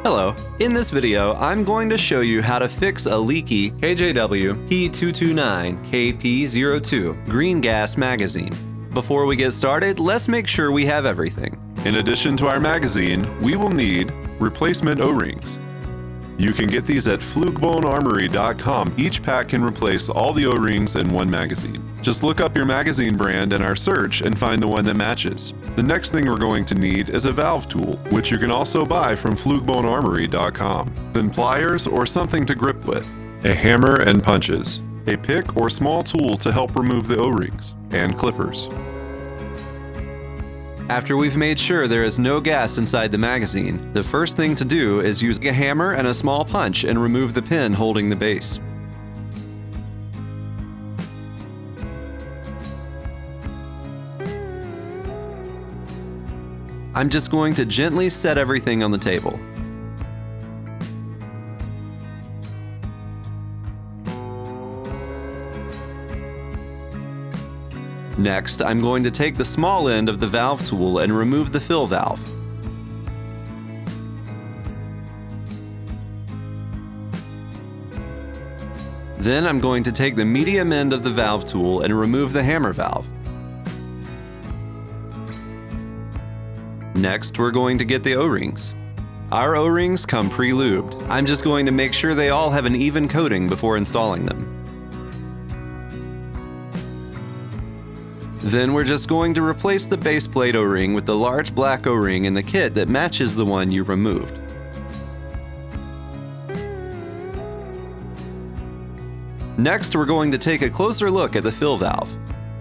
Hello. In this video, I'm going to show you how to fix a leaky KJW P229 KP-02 green gas magazine. Before we get started, let's make sure we have everything. In addition to our magazine, we will need replacement O-rings. You can get these at flugebonearmory.com. Each pack can replace all the O-rings in one magazine. Just look up your magazine brand in our search and find the one that matches. The next thing we're going to need is a valve tool, which you can also buy from flugebonearmory.com. Then pliers or something to grip with, a hammer and punches, a pick or small tool to help remove the O-rings, and clippers. After we've made sure there is no gas inside the magazine, the first thing to do is use a hammer and a small punch and remove the pin holding the base. I'm just going to gently set everything on the table. Next, I'm going to take the small end of the valve tool and remove the fill valve. Then I'm going to take the medium end of the valve tool and remove the hammer valve. Next, we're going to get the O-rings. Our O-rings come pre-lubed. I'm just going to make sure they all have an even coating before installing them. Then we're just going to replace the base plate O-ring with the large black O-ring in the kit that matches the one you removed. Next, we're going to take a closer look at the fill valve.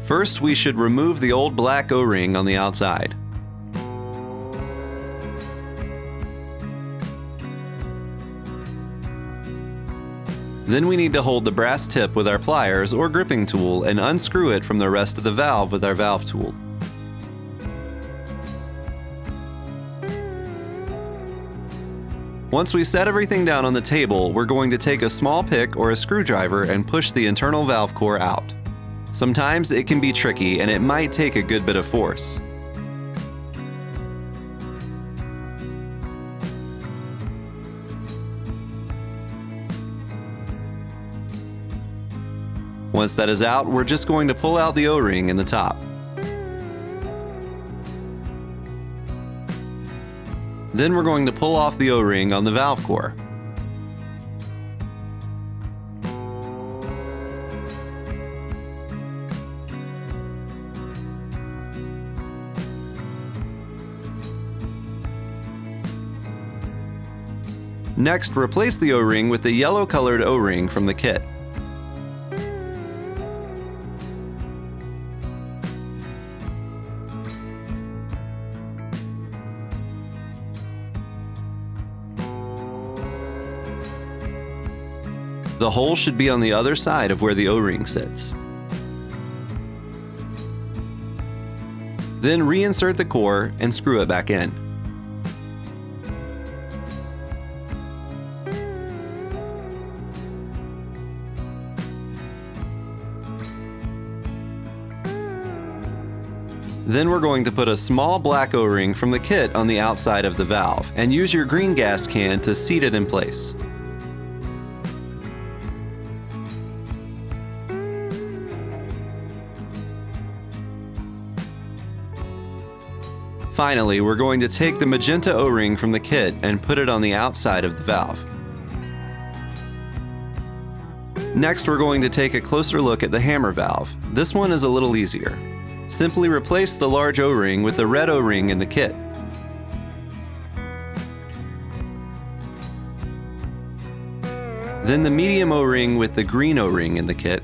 First, we should remove the old black O-ring on the outside. Then we need to hold the brass tip with our pliers or gripping tool and unscrew it from the rest of the valve with our valve tool. Once we set everything down on the table, we're going to take a small pick or a screwdriver and push the internal valve core out. Sometimes it can be tricky and it might take a good bit of force. Once that is out, we're just going to pull out the O-ring in the top. Then we're going to pull off the O-ring on the valve core. Next, replace the O-ring with the yellow-colored O-ring from the kit. The hole should be on the other side of where the O-ring sits. Then reinsert the core and screw it back in. Then we're going to put a small black O-ring from the kit on the outside of the valve and use your green gas can to seat it in place. Finally, we're going to take the magenta O-ring from the kit and put it on the outside of the valve. Next, we're going to take a closer look at the hammer valve. This one is a little easier. Simply replace the large O-ring with the red O-ring in the kit. Then the medium O-ring with the green O-ring in the kit.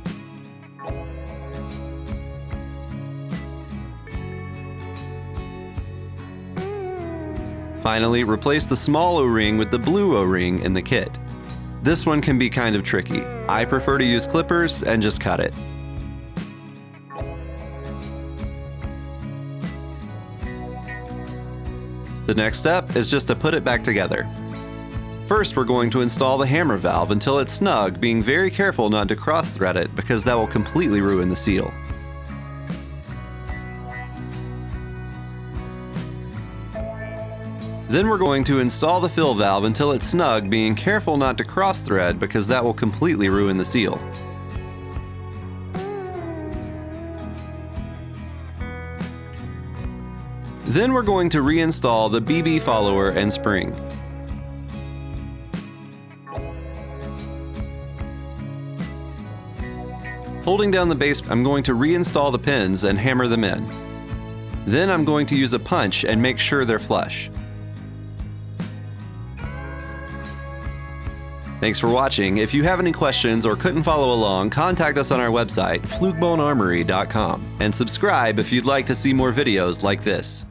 Finally, replace the small O-ring with the blue O-ring in the kit. This one can be kind of tricky. I prefer to use clippers and just cut it. The next step is just to put it back together. First, we're going to install the hammer valve until it's snug, being very careful not to cross-thread it because that will completely ruin the seal. Then we're going to install the fill valve until it's snug, being careful not to cross thread because that will completely ruin the seal. Then we're going to reinstall the BB follower and spring. Holding down the base, I'm going to reinstall the pins and hammer them in. Then I'm going to use a punch and make sure they're flush. Thanks for watching. If you have any questions or couldn't follow along, contact us on our website, flugebonearmory.com, and subscribe if you'd like to see more videos like this.